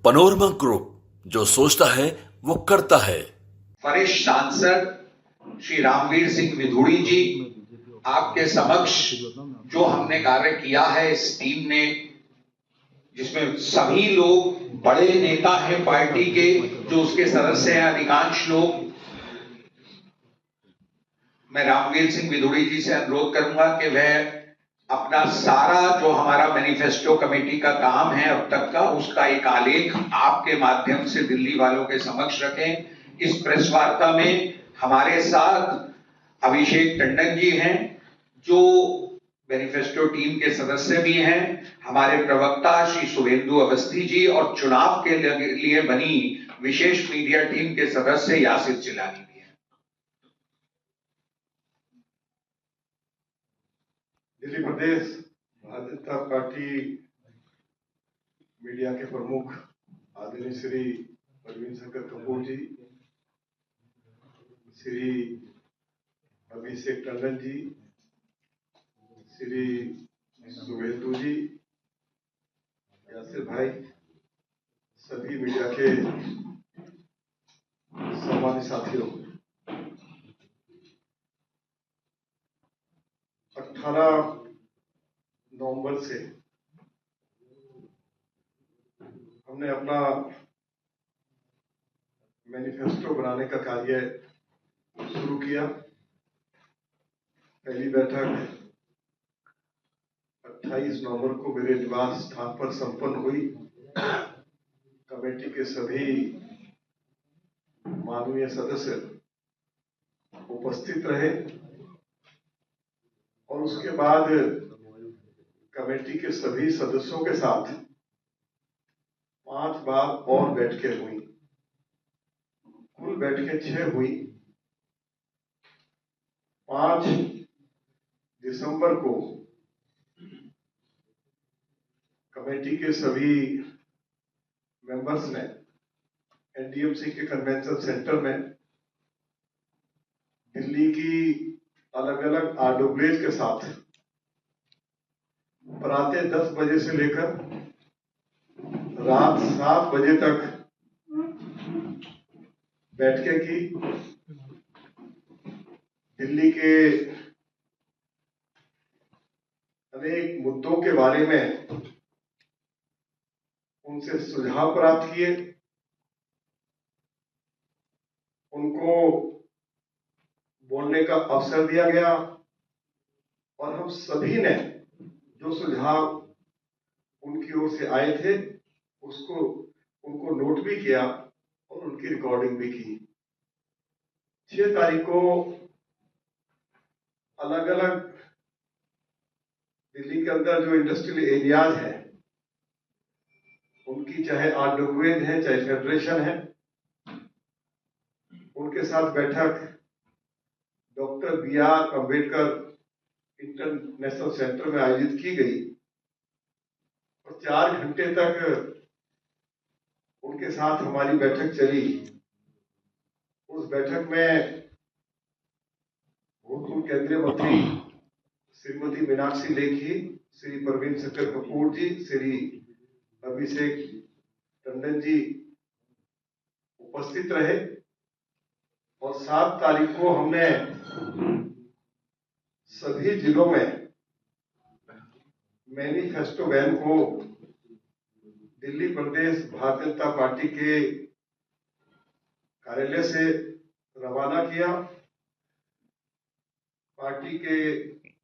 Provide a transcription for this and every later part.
Panorama group, जो सोचता है वो करता है। वरिष्ठ सांसद श्री रामवीर सिंह विधूड़ी जी, आपके समक्ष जो हमने कार्य किया है इस टीम ने, जिसमें सभी लोग बड़े नेता हैं पार्टी के, जो उसके सदस्य हैं अधिकांश लोग, मैं रामवीर सिंह विधूड़ी जी से अनुरोध करूंगा कि वह अपना सारा जो हमारा मैनिफेस्टो कमेटी का काम है अब तक का, उसका एक आलेख आपके माध्यम से दिल्ली वालों के समक्ष रखें। इस प्रेस वार्ता में हमारे साथ अभिषेक टंडन जी हैं, जो मैनिफेस्टो टीम के सदस्य भी हैं, हमारे प्रवक्ता श्री शुभेंदु अवस्थी जी, और चुनाव के लिए बनी विशेष मीडिया टीम के सदस्य यासिर चिलानी भी हैं। दिल्ली प्रदेश भारतीय जनता पार्टी मीडिया के प्रमुख आदरणीय श्री परवीन शंकर कपूर जी, श्री अभिषेक टंडन जी, श्री शुभेंदु जी, यासिर भाई, सभी मीडिया के सम्मानित साथियों, 18 नवंबर से हमने अपना मैनिफेस्टो बनाने का कार्य शुरू किया। पहली बैठक 28 नवंबर को मेरे निवास स्थान पर संपन्न हुई। कमेटी के सभी माननीय सदस्य उपस्थित रहे और उसके बाद कमेटी के सभी सदस्यों के साथ 5 बार और बैठकें हुई। कुल बैठकें 6 हुई। 5 दिसंबर को कमेटी के सभी मेंबर्स ने एनडीएमसी के कन्वेंशन सेंटर में दिल्ली की अलग अलग आरडब्ल्यूएज के साथ प्रातः 10 बजे से लेकर रात 7 बजे तक बैठकें की। दिल्ली के अनेक मुद्दों के बारे में उनसे सुझाव प्राप्त किए, उनको बोलने का अवसर दिया गया और हम सभी ने जो सुझाव उनकी ओर से आए थे उनको नोट भी किया और उनकी रिकॉर्डिंग भी की। 6 तारीख को अलग अलग दिल्ली के अंदर जो इंडस्ट्रियल एरियाज है, उनकी चाहे आरडब्ल्यूएज है चाहे फेडरेशन है, उनके साथ बैठक doctor B R. Ambedkar International Centre में आयोजित की गई और 4 घंटे तक उनके साथ हमारी बैठक चली। उस बैठक में भूतपूर्व केंद्रीय मंत्री श्रीमती मीनाक्षी लेखी, श्री परवीन शंकर कपूर जी, श्री अभिषेक टंडन जी उपस्थित रहे और 7 तारीख को हमने सभी जिलों में मैनिफेस्टो वैन को दिल्ली प्रदेश भारतीय जनता पार्टी के कार्यालय से रवाना किया। पार्टी के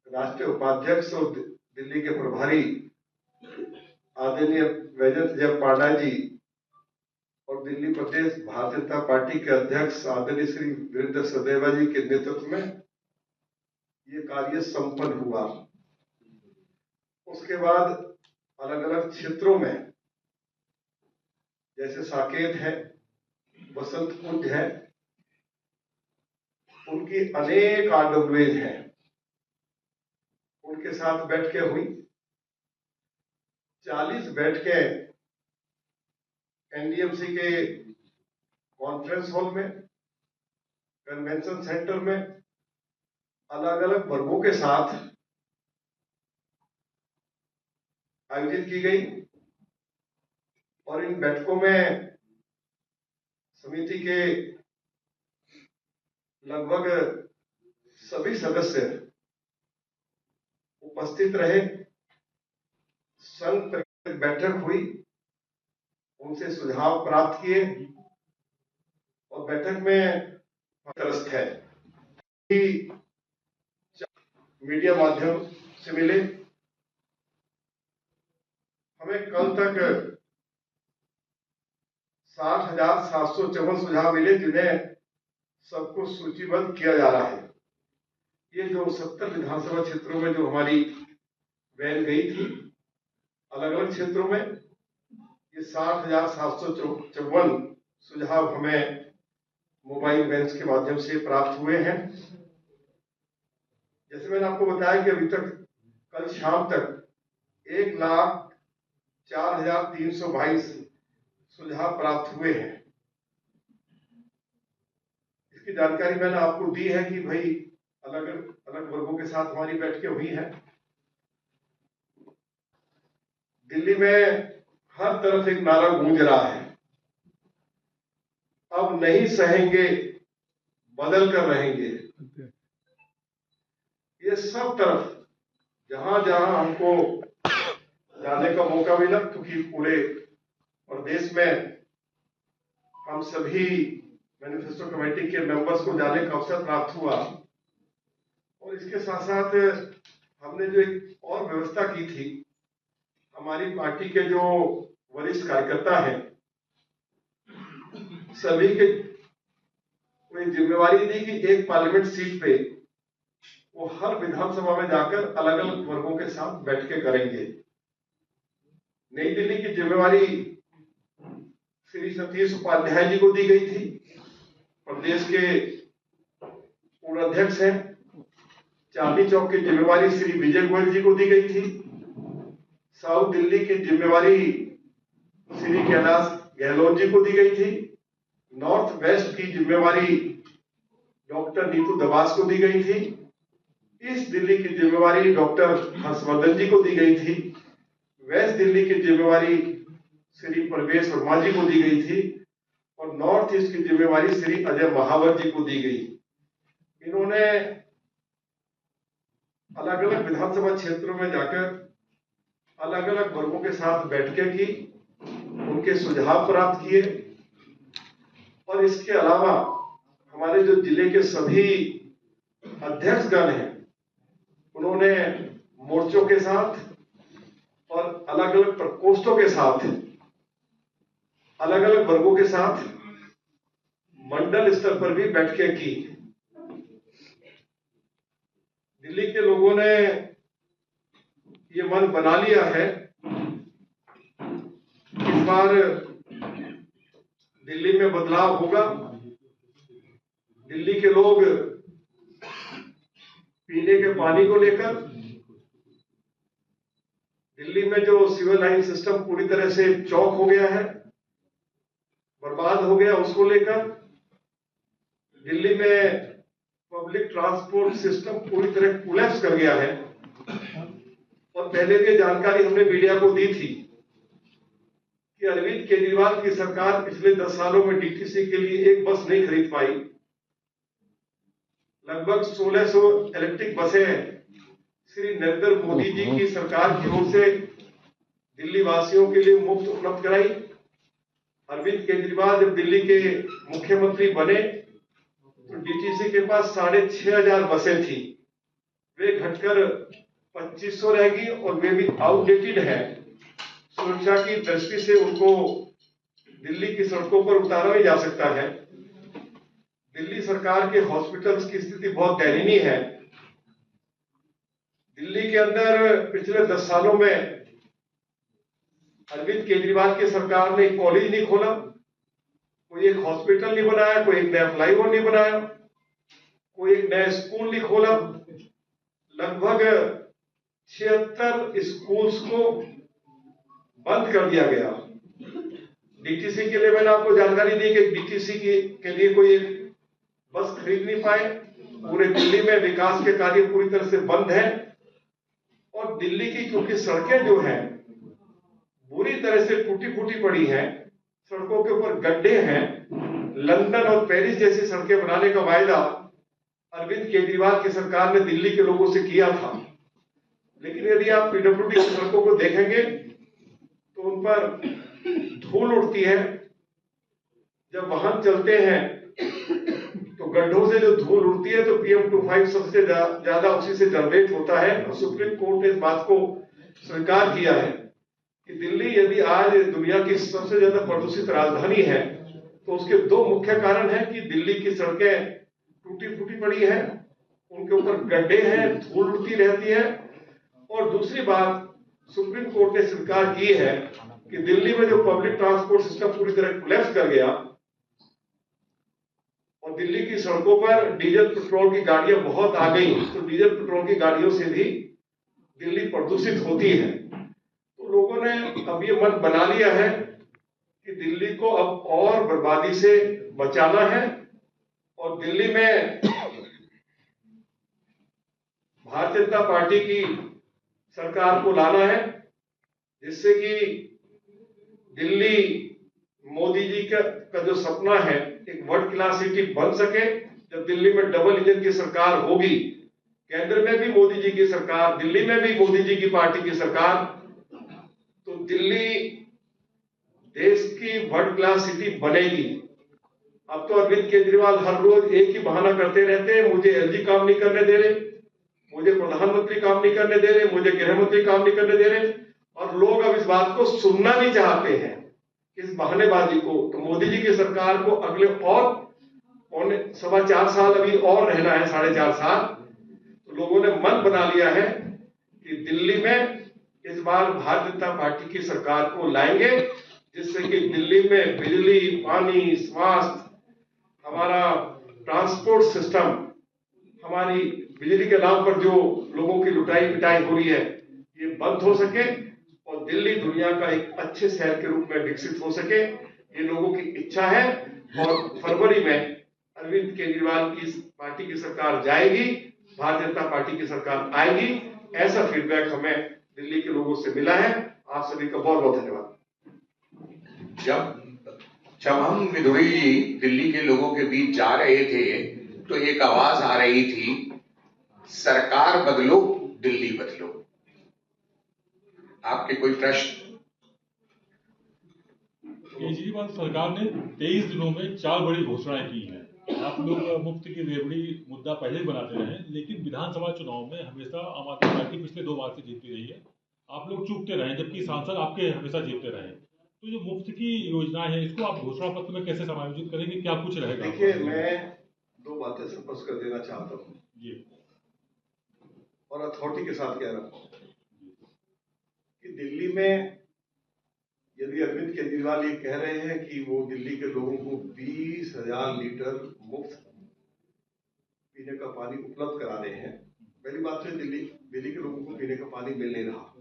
राष्ट्रीय उपाध्यक्ष और दिल्ली के प्रभारी आदरणीय वैजयंत जय पांडा जी और दिल्ली प्रदेश भारतीय जनता पार्टी के अध्यक्ष आदरणीय श्री वीरेंद्र सदेवा जी के नेतृत्व में ये कार्य संपन्न हुआ। उसके बाद अलग अलग क्षेत्रों में, जैसे साकेत है, बसंत कुंज है, उनकी अनेक आरडब्ल्यूएज हैं, उनके साथ बैठकें हुई। 40 बैठकें एनडीएमसी के कॉन्फ्रेंस हॉल में, कन्वेंशन सेंटर में अलग अलग वर्गों के साथ आयोजित की गई। और इन बैठकों में समिति के लगभग सभी सदस्य उपस्थित रहे। संघ बैठक हुई, उनसे सुझाव प्राप्त किए और बैठक में त्रस्त है कि मीडिया माध्यम से मिले। हमें कल तक 60,754 सुझाव मिले, जिन्हें सबको सूचीबद्ध किया जा रहा है। ये जो 70 विधानसभा क्षेत्रों में जो हमारी वैन गई थी अलग अलग क्षेत्रों में, ये 60,754 सुझाव हमें मोबाइल वैन्स के माध्यम से प्राप्त हुए हैं। जैसे मैंने आपको बताया कि अभी तक कल शाम तक 1,04,322 सुझाव प्राप्त हुए हैं। इसकी जानकारी मैंने आपको दी है कि भाई अलग अलग वर्गों के साथ हमारी बैठकें हुई हैं। दिल्ली में हर तरफ एक नारा गूंज रहा है, अब नहीं सहेंगे, बदल कर रहेंगे। ये सब तरफ जहां जहां हमको जाने का मौका मिला, क्योंकि पूरे प्रदेश में हम सभी मैनिफेस्टो कमेटी के मेंबर्स को जाने का अवसर प्राप्त हुआ, और इसके साथ साथ हमने जो एक और व्यवस्था की थी, हमारी पार्टी के जो वरिष्ठ कार्यकर्ता हैं सभी के कोई जिम्मेवारी दी कि एक पार्लियामेंट सीट पे वो हर विधानसभा में जाकर अलग अलग वर्गों के साथ बैठकें करेंगे। नई दिल्ली की जिम्मेवारी श्री सतीश उपाध्याय जी को दी गई थी, प्रदेश के पूर्व अध्यक्ष हैं। चांदनी चौक की जिम्मेवारी श्री विजय गोयल जी को दी गई थी। साउथ दिल्ली की जिम्मेवारी श्री कैलाश गहलोत जी को दी गई थी। नॉर्थ वेस्ट की जिम्मेवारी डॉक्टर नीतू दबास को दी गई थी। ईस्ट दिल्ली की जिम्मेवारी डॉक्टर हर्षवर्धन जी को दी गई थी। वेस्ट दिल्ली की जिम्मेवारी श्री परवेश वर्मा जी को दी गई थी, और नॉर्थ ईस्ट की जिम्मेवारी श्री अजय महावर जी को दी गई। इन्होंने अलग अलग विधानसभा क्षेत्रों में जाकर अलग अलग वर्गों के साथ बैठकें की, उनके सुझाव प्राप्त किए, और इसके अलावा हमारे जो जिले के सभी अध्यक्षगण हैं, उन्होंने मोर्चों के साथ और अलग अलग प्रकोष्ठों के साथ अलग अलग वर्गों के साथ मंडल स्तर पर भी बैठकें की। दिल्ली के लोगों ने ये मन बना लिया है, इस बार दिल्ली में बदलाव होगा। दिल्ली के लोग पीने के पानी को लेकर, दिल्ली में जो सिविल लाइन सिस्टम पूरी तरह से चौक हो गया है, बर्बाद हो गया, उसको लेकर, दिल्ली में पब्लिक ट्रांसपोर्ट सिस्टम पूरी तरह कोलैप्स कर गया है। और पहले भी जानकारी हमने मीडिया को दी थी कि अरविंद केजरीवाल की सरकार पिछले 10 सालों में डीटीसी के लिए एक बस नहीं खरीद पाई। लगभग 1600 इलेक्ट्रिक बसें श्री नरेंद्र मोदी जी की सरकार की ओर से दिल्ली वासियों के लिए मुफ्त उपलब्ध कराई। अरविंद केजरीवाल जब दिल्ली के मुख्यमंत्री बने तो डीटीसी के पास 6,500 बसें थी। वे घटकर 2500 रहेगी, और वे भी आउटडेटेड है। सुरक्षा की दृष्टि से उनको दिल्ली की सड़कों पर उतारा नहीं जा सकता है। दिल्ली सरकार के हॉस्पिटल्स की स्थिति बहुत दयनीय है। दिल्ली के अंदर पिछले 10 सालों में अरविंद केजरीवाल की सरकार ने कॉलेज नहीं खोला, कोई एक हॉस्पिटल नहीं बनाया, कोई एक नया फ्लाईओवर नहीं बनाया, कोई एक नया स्कूल नहीं खोला। लगभग 76 स्कूल्स को बंद कर दिया गया। डीटीसी के लिए मैंने आपको जानकारी दी कि डीटीसी के लिए कोई एक बस खरीद नहीं पाए। पूरे दिल्ली में विकास के कार्य पूरी तरह से बंद है, और दिल्ली की क्योंकि सड़कें जो हैं बुरी तरह से टूटी फूटी पड़ी हैं, सड़कों के ऊपर गड्ढे हैं। लंदन और पेरिस जैसी सड़कें बनाने का वायदा अरविंद केजरीवाल की सरकार ने दिल्ली के लोगों से किया था, लेकिन यदि आप पीडब्ल्यूडी की सड़कों को देखेंगे तो उन पर धूल उड़ती है। जब वाहन चलते हैं तो गड्ढों से जो धूल उड़ती है तो PM2.5 सबसे ज्यादा उसी से जनरेट होता है। और सुप्रीम कोर्ट ने इस बात को स्वीकार किया है कि दिल्ली यदि आज दुनिया की सबसे ज्यादा प्रदूषित राजधानी है तो उसके दो मुख्य कारण हैं कि दिल्ली की सड़कें टूटी फूटी पड़ी है, उनके ऊपर गड्ढे हैं, धूल उड़ती रहती है। और दूसरी बात, सुप्रीम कोर्ट ने स्वीकार की है कि दिल्ली में जो पब्लिक ट्रांसपोर्ट सिस्टम पूरी तरह कोलैप्स कर गया और दिल्ली की सड़कों पर डीजल पेट्रोल की गाड़ियां बहुत आ गई, तो डीजल पेट्रोल की गाड़ियों से भी दिल्ली प्रदूषित होती है। तो लोगों ने अब ये मन बना लिया है कि दिल्ली को अब और बर्बादी से बचाना है और दिल्ली में भारतीय जनता पार्टी की सरकार को लाना है, जिससे कि दिल्ली मोदी जी का जो सपना है एक वर्ल्ड क्लास सिटी बन सके। जब दिल्ली में डबल इंजन की सरकार होगी, केंद्र में भी मोदी जी की सरकार, दिल्ली में भी मोदी जी की पार्टी की सरकार, तो दिल्ली देश की वर्ल्ड क्लास सिटी बनेगी। अब तो अरविंद केजरीवाल हर रोज एक ही बहाना करते रहते हैं, मुझे एलजी काम नहीं करने दे रहे, मुझे प्रधानमंत्री काम नहीं करने दे रहे, मुझे गृह मंत्री काम नहीं करने दे रहे। और लोग अब इस बात को सुनना नहीं चाहते हैं, इस बहानेबाजी को। तो मोदी जी की सरकार को अगले और 4.25 साल अभी और रहना है, 4.5 साल। तो लोगों ने मन बना लिया है कि दिल्ली में इस बार भारतीय जनता पार्टी की सरकार को लाएंगे, जिससे कि दिल्ली में बिजली, पानी, स्वास्थ्य, हमारा ट्रांसपोर्ट सिस्टम, हमारी बिजली के नाम पर जो लोगों की लुटाई पिटाई हो रही है, ये बंद हो सके और दिल्ली दुनिया का एक अच्छे शहर के रूप में विकसित हो सके। ये लोगों की इच्छा है। और फरवरी में अरविंद केजरीवाल की पार्टी की सरकार जाएगी, भारतीय जनता पार्टी की सरकार आएगी, ऐसा फीडबैक हमें दिल्ली के लोगों से मिला है। आप सभी का बहुत बहुत धन्यवाद। जब हम विदुरी जी दिल्ली के लोगों के बीच जा रहे थे तो एक आवाज आ रही थी, सरकार बदलो, दिल्ली बदलो। आपके कोई प्रश्न? केजरीवाल सरकार ने 23 दिनों में 4 बड़ी घोषणाएं की हैं। आप लोग मुफ्त की रेवड़ी मुद्दा पहले ही बनाते रहे, लेकिन विधानसभा चुनाव में हमेशा आम आदमी पार्टी पिछले 2 बार से जीतती रही है। आप लोग चूकते रहे, जबकि सांसद आपके हमेशा जीतते रहे। तो जो मुफ्त की योजनाएं हैं, इसको आप घोषणा पत्र में कैसे समायोजित करेंगे? क्या कुछ रहेगा? देखिए, मैं 2 बातें स्पष्ट कर देना चाहता हूँ जी, और अथॉरिटी के साथ कह रहा हूँ कि दिल्ली में यदि अरविंद केजरीवाल ये कह रहे हैं कि वो दिल्ली के लोगों को 20,000 लीटर मुफ्त पीने का पानी उपलब्ध करा रहे हैं, पहली बात तो दिल्ली के लोगों को पीने का पानी मिल नहीं रहा।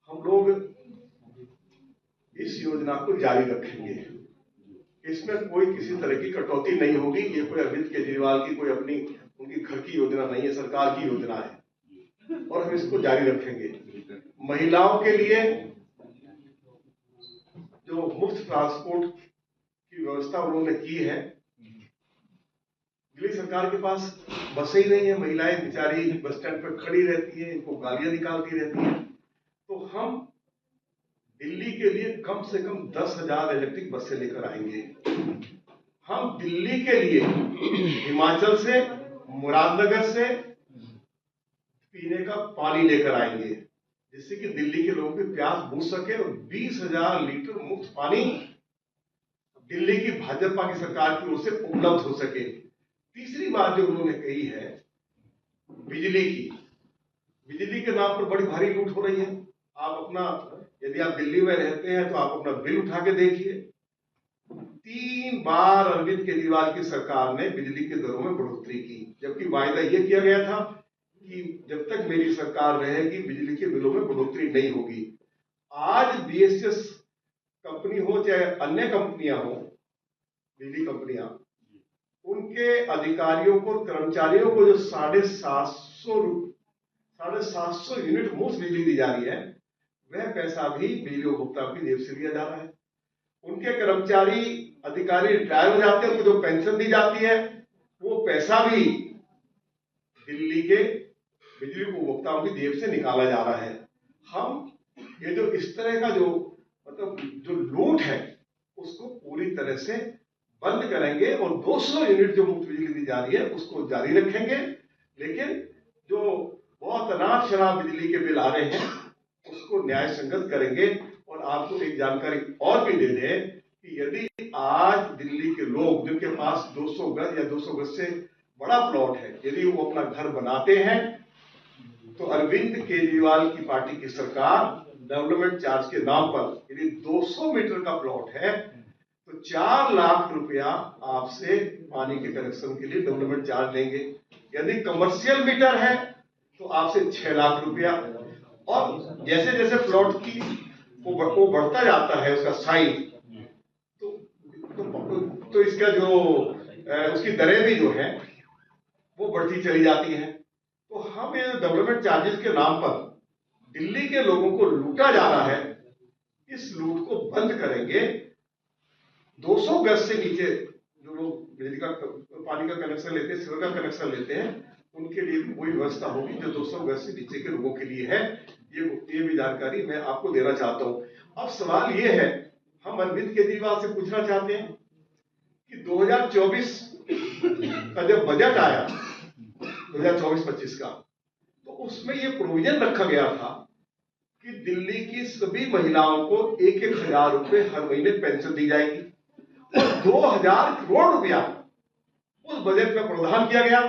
हम लोग इस योजना को जारी रखेंगे, इसमें कोई किसी तरह की कटौती नहीं होगी। ये कोई अरविंद केजरीवाल की कोई अपनी उनकी घर की योजना नहीं है, सरकार की योजना है और हम इसको जारी रखेंगे। महिलाओं के लिए जो मुफ्त ट्रांसपोर्ट की व्यवस्था उन्होंने की है, दिल्ली सरकार के पास बसें ही नहीं है, महिलाएं बेचारी बस स्टैंड पर खड़ी रहती हैं, इनको गालियां निकालती रहती हैं। तो हम दिल्ली के लिए कम से कम 10,000 इलेक्ट्रिक बसें लेकर आएंगे। हम दिल्ली के लिए हिमाचल से, मुरादनगर से पीने का पानी लेकर आएंगे, जिससे कि दिल्ली के लोगों की प्यास बुझ सके और 20,000 लीटर मुफ्त पानी दिल्ली की भाजपा की सरकार की ओर से उपलब्ध हो सके। तीसरी बात जो उन्होंने कही है बिजली की, बिजली के नाम पर बड़ी भारी लूट हो रही है। आप अपना, यदि आप दिल्ली में रहते हैं तो आप अपना बिल उठा के देखिए, 3 बार अरविंद केजरीवाल की सरकार ने बिजली के दरों में बढ़ोतरी की, जबकि वायदा यह किया गया था कि जब तक मेरी सरकार रहेगी बिजली के बिलों में बढ़ोतरी नहीं होगी। आज बीएसएस कंपनी हो चाहे अन्य कंपनियां हो, बिजली कंपनियां, उनके अधिकारियों को, कर्मचारियों को जो 750 यूनिट मुफ्त बिजली दी जा रही है, वह पैसा भी बिजली उपभोक्ता की जेब से लिया जा रहा है। उनके कर्मचारी अधिकारी रिटायर हो जाते हैं, उनको जो पेंशन दी जाती है वो पैसा भी दिल्ली के बिजली उपभोक्ताओं की जेब से निकाला जा रहा है। हम ये जो इस तरह का जो मतलब जो लूट है उसको पूरी तरह से बंद करेंगे और 200 यूनिट जो मुफ्त बिजली दी जा रही है उसको जारी रखेंगे। लेकिन जो बहुत अनाप शनाप बिजली के बिल आ रहे हैं उसको न्याय संगत करेंगे। और आपको एक जानकारी और भी दे दें कि यदि आज दिल्ली के लोग जिनके पास 200 गज या 200 गज से बड़ा प्लॉट है, यदि वो अपना घर बनाते हैं तो अरविंद केजरीवाल की पार्टी की सरकार डेवलपमेंट चार्ज के नाम पर यदि 200 मीटर का प्लॉट है तो 4 लाख रुपया आपसे पानी के कनेक्शन के लिए डेवलपमेंट चार्ज लेंगे। यदि कमर्शियल मीटर है तो आपसे 6 लाख रुपया। और जैसे जैसे प्लॉट की वो बढ़ता जाता है उसका साइज तो इसका जो उसकी दरें भी जो है वो बढ़ती चली जाती है। तो हम ये डेवलपमेंट चार्जेस के नाम पर दिल्ली के लोगों को लूटा जा रहा है, इस लूट को बंद करेंगे। 200 गज से नीचे जो लोग बिजली का पानी का कनेक्शन लेते हैं, सीवर का कनेक्शन लेते हैं, उनके लिए भी वही व्यवस्था होगी जो 200 गज से नीचे के लोगों के लिए है। ये भी जानकारी मैं आपको देना चाहता हूं। अब सवाल ये है, हम अरविंद केजरीवाल से पूछना चाहते हैं कि 2024 का जब बजट आया 2024-25 का, तो उसमें ये प्रोविजन रखा गया था कि दिल्ली की सभी महिलाओं को 1,000 रुपए हर महीने पेंशन दी जाएगी और 2,000 करोड़ रुपया उस बजट में प्रावधान किया गया